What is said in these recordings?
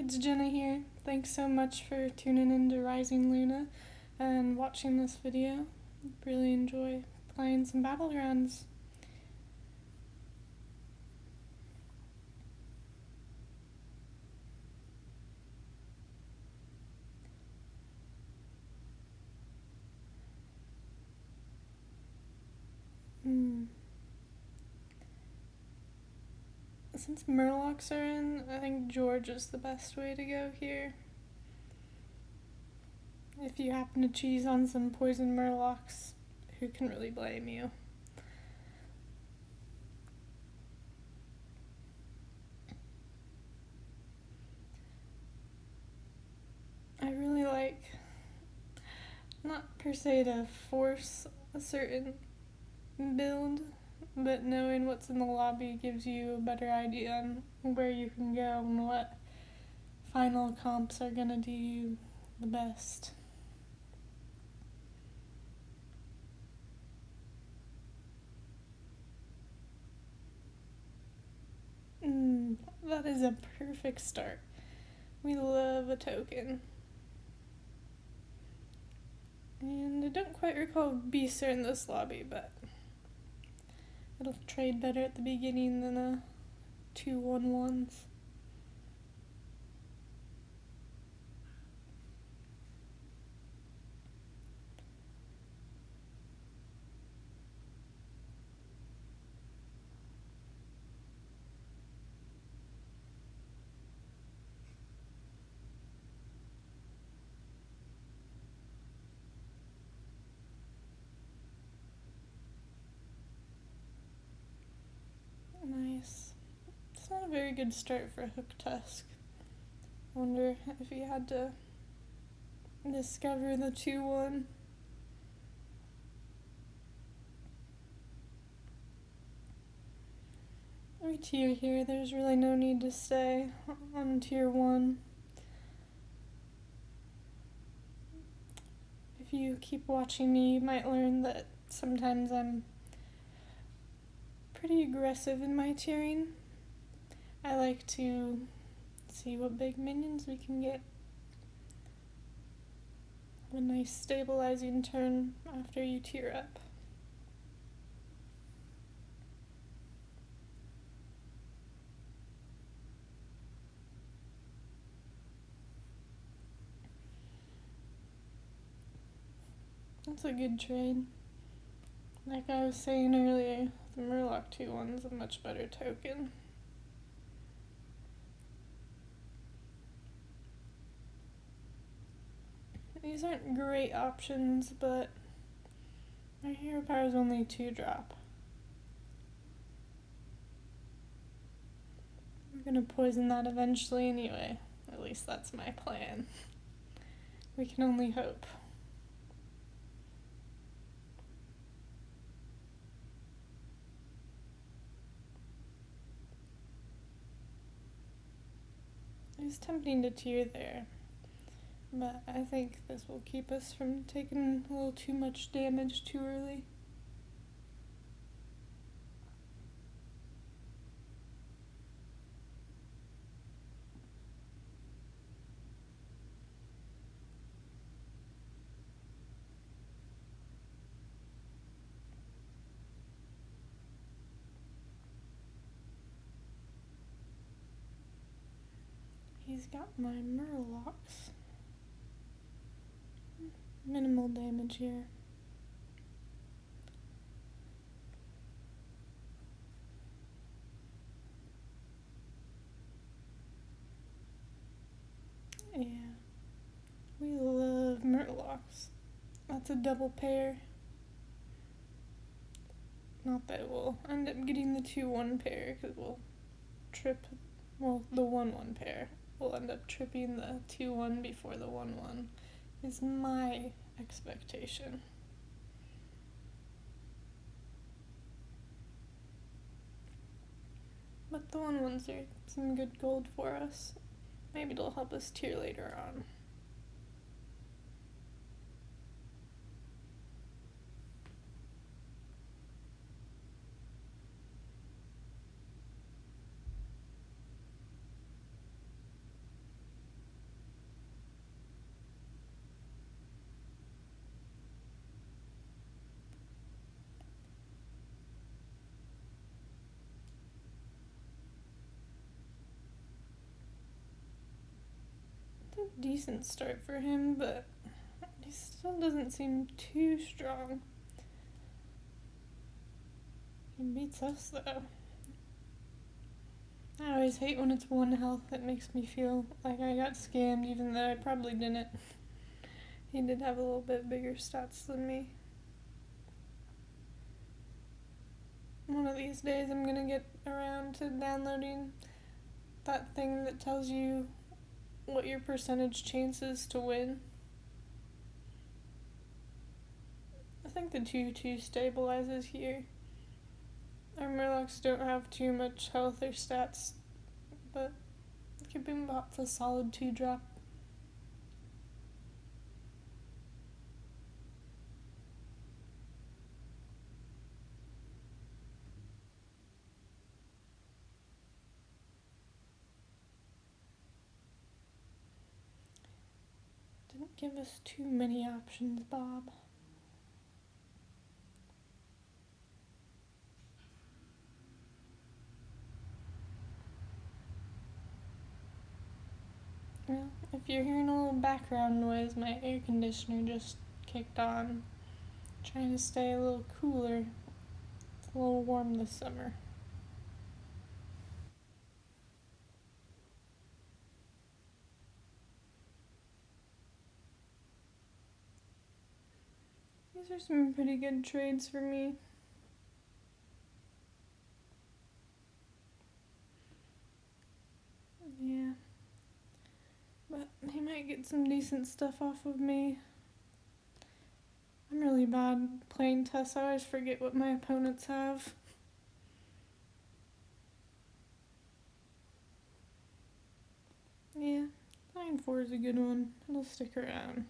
it's Jenna here. Thanks so much for tuning in to Rising Luna and watching this video. Really enjoy playing some Battlegrounds. Since Murlocs are in, I think George is the best way to go here. If you happen to cheese on some poison Murlocs, who can really blame you? I really like, not per se to force a certain build, but knowing what's in the lobby gives you a better idea on where you can go and what final comps are gonna do you the best. That is a perfect start. We love a token. And I don't quite recall beasts are in this lobby, but it'll trade better at the beginning than a 2/1/1s. Nice. It's not a very good start for Hook Tusk. I wonder if he had to discover the 2/1. We tier here, there's really no need to stay on tier 1. If you keep watching me, you might learn that sometimes I'm pretty aggressive in my tiering. I like to see what big minions we can get. Have a nice stabilizing turn after you tier up. That's a good trade. Like I was saying earlier, the Murloc 2/1's a much better token. These aren't great options, but my hero power is only 2-drop. We're gonna poison that eventually anyway. At least that's my plan. We can only hope. It was tempting to tier there, but I think this will keep us from taking a little too much damage too early. He's got my Murlocs. Minimal damage here. Yeah. We love Murlocs. That's a double pair. Not that we'll end up getting the 2/1 pair, because we'll trip, well, the 1/1 pair. We'll end up tripping the 2/1 before the 1/1, is my expectation. But the 1/1s are some good gold for us. Maybe it'll help us tier later on. decent start for him, but he still doesn't seem too strong. He beats us, though. I always hate when it's one health. That makes me feel like I got scammed, even though I probably didn't. He did have a little bit bigger stats than me. One of these days I'm gonna get around to downloading that thing that tells you what your percentage chance is to win. I think the 2-2 stabilizes here. Our Murlocs don't have too much health or stats, but Kaboombot's a solid 2-drop. Didn't give us too many options, Bob. Well, if you're hearing a little background noise, my air conditioner just kicked on. Trying to stay a little cooler. It's a little warm this summer. These are some pretty good trades for me. Yeah. But he might get some decent stuff off of me. I'm really bad playing Tess. I always forget what my opponents have. Yeah, 9-4 is a good one. It'll stick around.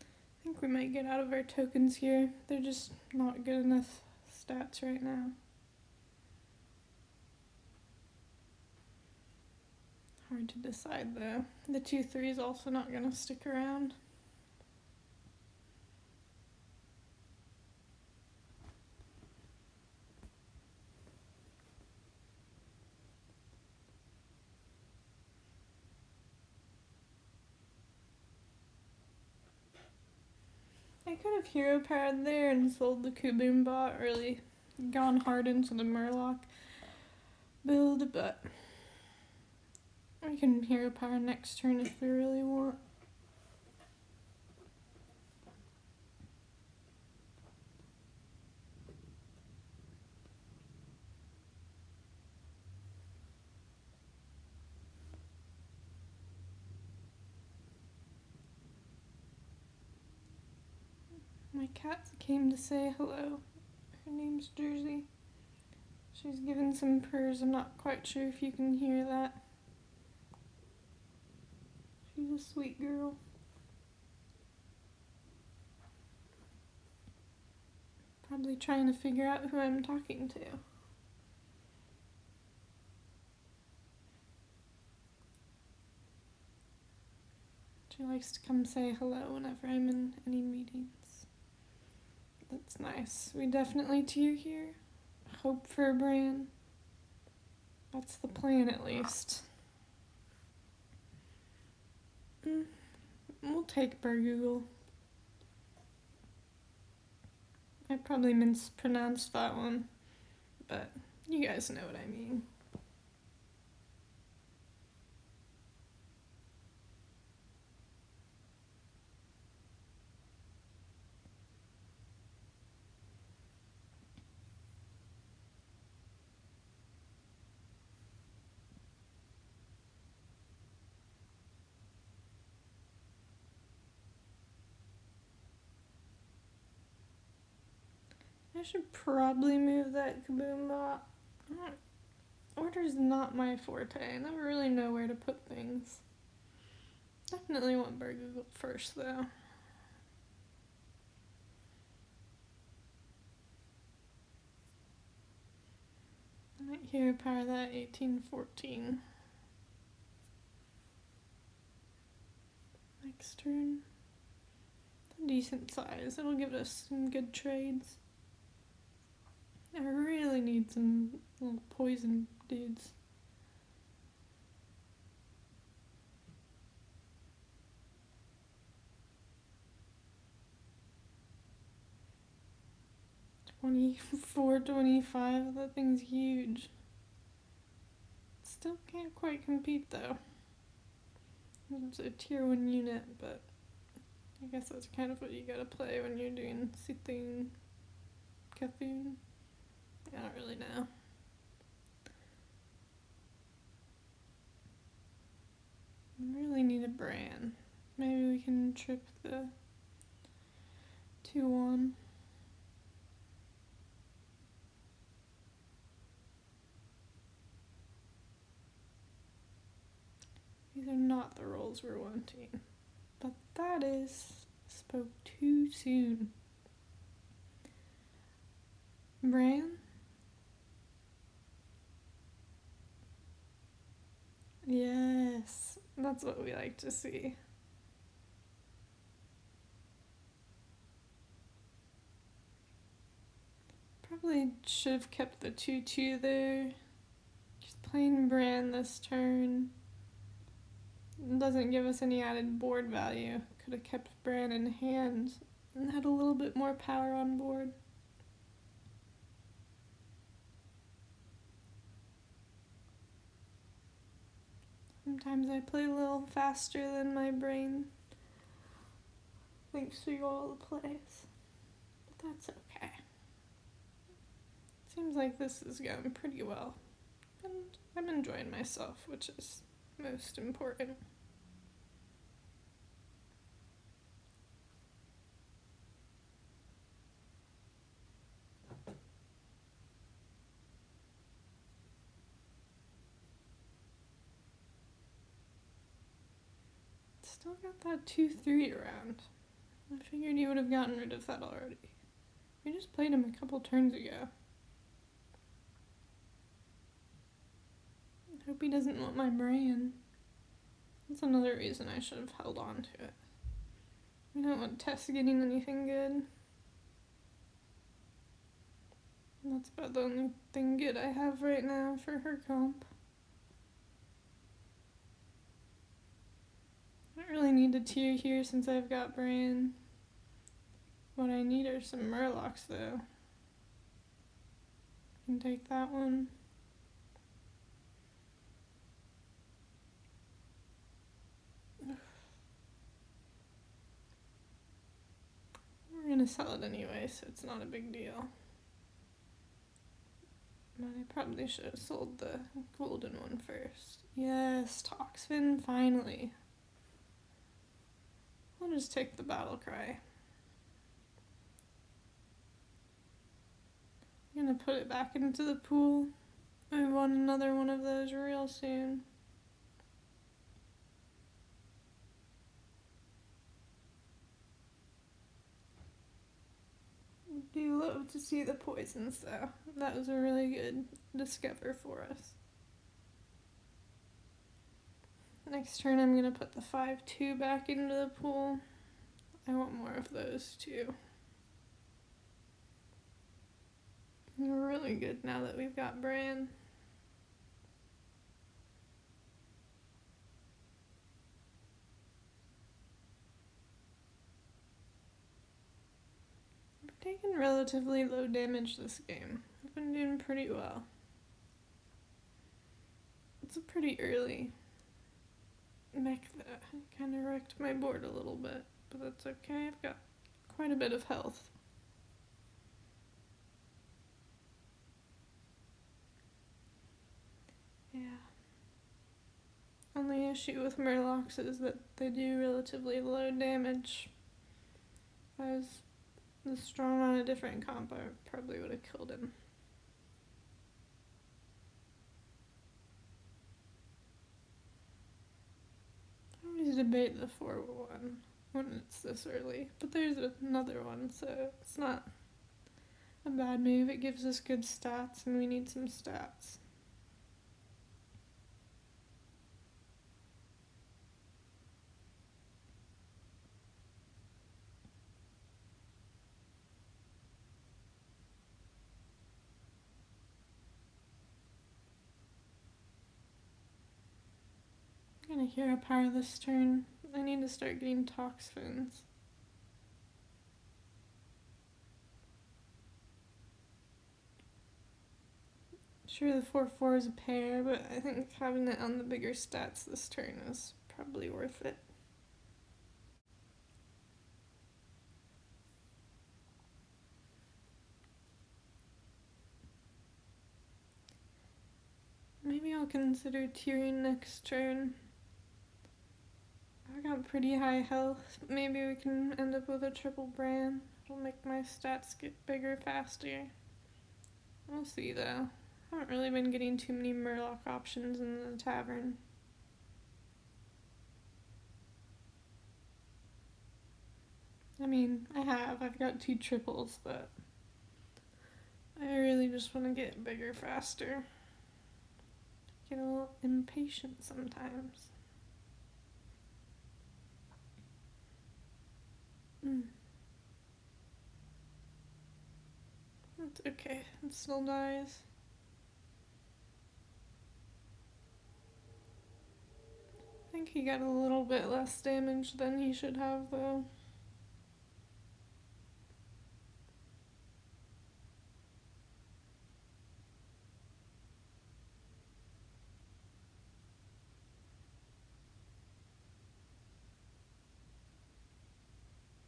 I think we might get out of our tokens here. They're just not good enough stats right now. Hard to decide though. The 2-3 is also not gonna stick around. I could have hero powered there and sold the Kaboombot, really gone hard into the Murloc build, but we can hero power next turn if we really want. My cat came to say hello. Her name's Jersey. She's giving some purrs. I'm not quite sure if you can hear that. She's a sweet girl. Probably trying to figure out who I'm talking to. She likes to come say hello whenever I'm in any meetings. That's nice. We definitely tier here. Hope for a Bran. That's the plan, at least. We'll take Bargoogle. I probably mispronounced that one, but you guys know what I mean. I should probably move that Kaboombot. Order's not my forte. I never really know where to put things. Definitely want Bargoogle first, though. I might hero power that 1814. Next turn. A decent size. It'll give us some good trades. I really need some little poison dudes. 24, 25. That thing's huge. Still can't quite compete though. It's a tier 1 unit, but I guess that's kind of what you gotta play when you're doing Sithune, Cthulhu. I don't really know. I really need a Bran. Maybe we can trip the 2-1. These are not the rolls we're wanting. But that is spoke too soon. Bran? Yes, that's what we like to see. Probably should have kept the 2-2 there. Just playing Bran this turn doesn't give us any added board value. Could have kept Bran in hand and had a little bit more power on board. Sometimes I play a little faster than my brain thinks through all the plays, but that's okay. Seems like this is going pretty well, and I'm enjoying myself, which is most important. Still got that 2-3 around. I figured you would have gotten rid of that already. We just played him a couple turns ago. I hope he doesn't want my Bran. That's another reason I should have held on to it. We don't want Tess getting anything good. That's about the only thing good I have right now for her comp. I don't really need a tier here since I've got Bran. What I need are some Murlocs though. Can take that one. We're gonna sell it anyway, so it's not a big deal. But I probably should have sold the golden one first. Yes, Toxfin, finally. I'll just take the battle cry. I'm gonna put it back into the pool. I want another one of those real soon. Do love to see the poisons though. That was a really good discover for us. Next turn I'm gonna put the 5-2 back into the pool. I want more of those too. We're really good now that we've got Bran. We're taking relatively low damage this game. I've been doing pretty well. It's a pretty early mech that kind of wrecked my board a little bit, but that's okay. I've got quite a bit of health. Yeah. Only issue with Murlocs is that they do relatively low damage. If I was this strong on a different comp, I probably would have killed him. I always debate the 4-1 when it's this early, but there's another one, so it's not a bad move. It gives us good stats, and we need some stats. I'm gonna hero power this turn. I need to start getting Toxfins. Sure, the 4/4 is a pair, but I think having it on the bigger stats this turn is probably worth it. Maybe I'll consider tiering next turn. I got pretty high health. Maybe we can end up with a triple brand. It'll make my stats get bigger faster. We'll see though. I haven't really been getting too many Murloc options in the tavern. I mean, I've got 2 triples, but I really just want to get bigger faster. Get a little impatient sometimes. That's okay, it still dies. I think he got a little bit less damage than he should have though.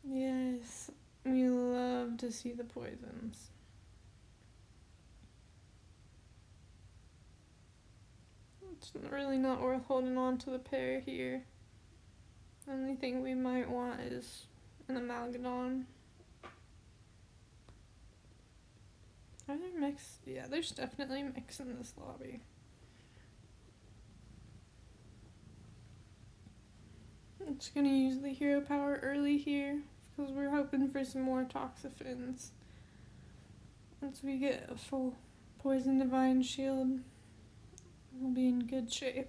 Yes, we love to see the poisons. It's really not worth holding on to the pair here. The only thing we might want is an Amalgadon. Are there mechs? Yeah, there's definitely mechs in this lobby. I'm just gonna use the hero power early here because we're hoping for some more Toxaphins. Once we get a full Poison Divine Shield, we'll be in good shape.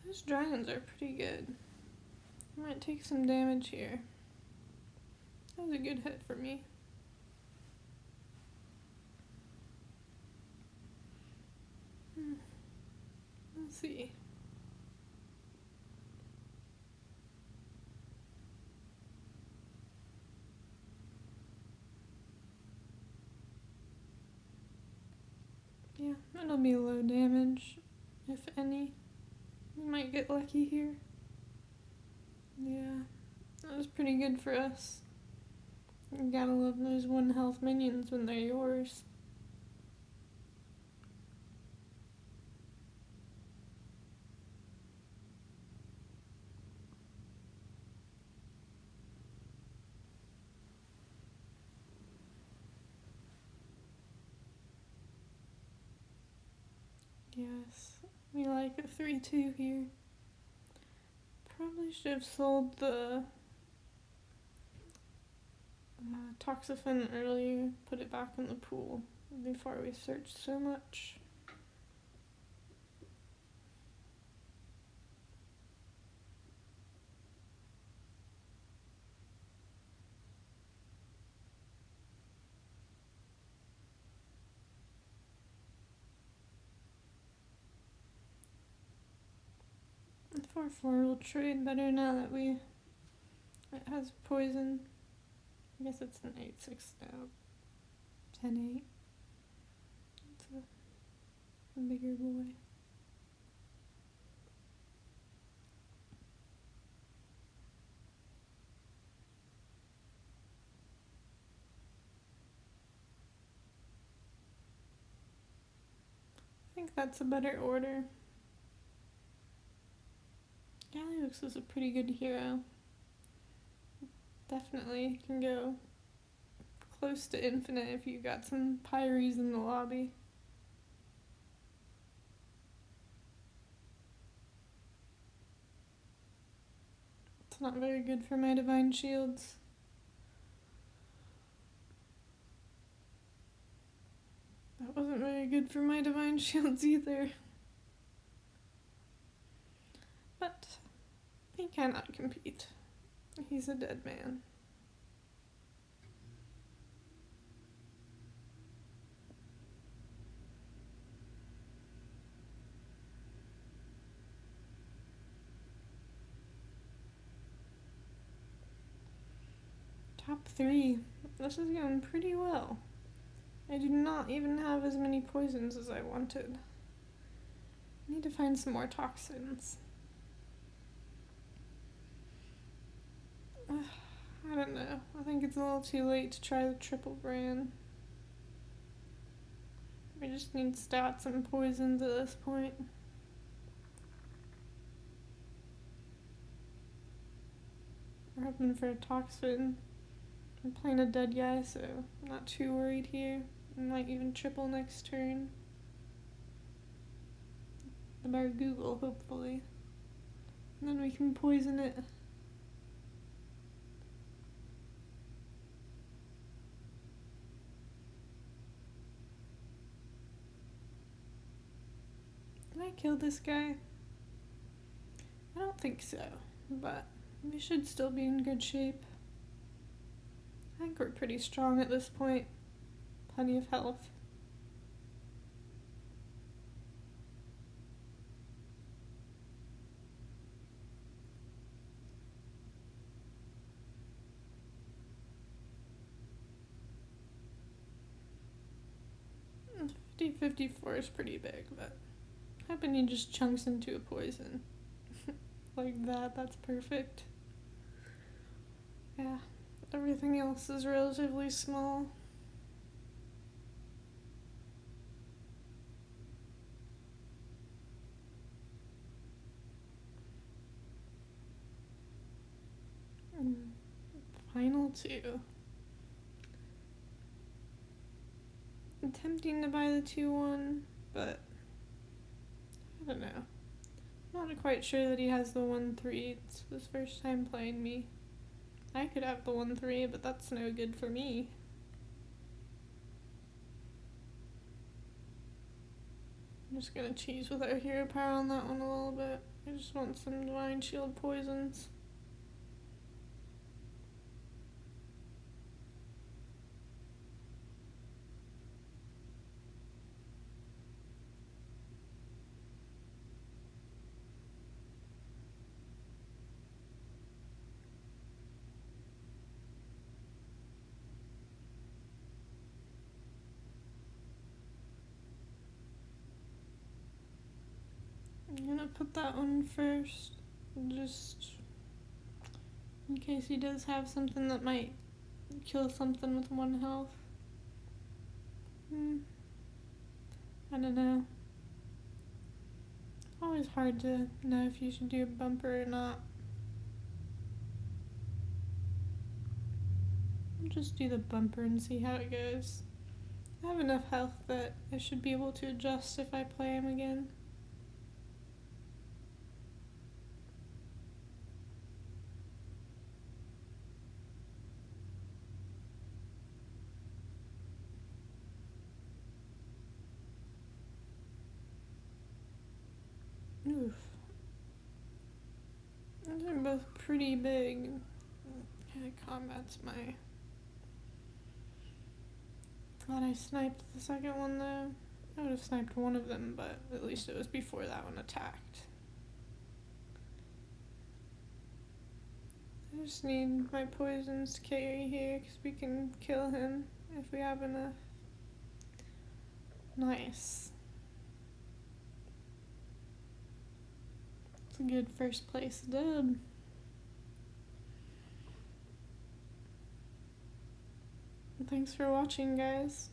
Those dragons are pretty good. I might take some damage here. That was a good hit for me. Let's see. Yeah, it'll be low damage, if any. We might get lucky here. Yeah, that was pretty good for us. You gotta love those 1 health minions when they're yours. Yes, we like a 3/2 here. Probably should have sold the Toxaphene earlier, put it back in the pool before we searched so much. The 4/4 will trade better now that it has poison. I guess it's an 8/6 now. 10/8. It's a bigger boy. I think that's a better order. Galliux is a pretty good hero. Definitely can go close to infinite if you got some Pyres in the lobby. not very good for my divine shields. That wasn't very good for my divine shields either. But he cannot compete. He's a dead man. Top 3. This is going pretty well. I do not even have as many poisons as I wanted. I need to find some more toxins. I don't know. I think it's a little too late to try the triple brand. We just need stats and poisons at this point. We're hoping for a toxin. I'm playing a dead guy, so I'm not too worried here. I might even triple next turn. The Bargoogle, hopefully. And then we can poison it. Did I kill this guy? I don't think so, but we should still be in good shape. I think we're pretty strong at this point. Plenty of health. And 50-54 is pretty big, but hoping he just chunks into a poison. Like that, that's perfect. Yeah, everything else is relatively small. Final 2. I'm tempting to buy the 2-1, but I don't know. I'm not quite sure that he has the 1-3. It's his first time playing me. I could have the 1-3, but that's no good for me. I'm just gonna cheese with our hero power on that one a little bit. I just want some divine shield poisons. I'm gonna put that one first, just in case he does have something that might kill something with 1 health. I don't know. Always hard to know if you should do a bumper or not. I'll just do the bumper and see how it goes. I have enough health that I should be able to adjust if I play him again. Oof. Those are both pretty big. Okay, combat's my... Glad I sniped the second one though. I would have sniped one of them, but at least it was before that one attacked. I just need my poisons to carry here because we can kill him if we have enough. Nice. It's a good first place dub. Thanks for watching, guys.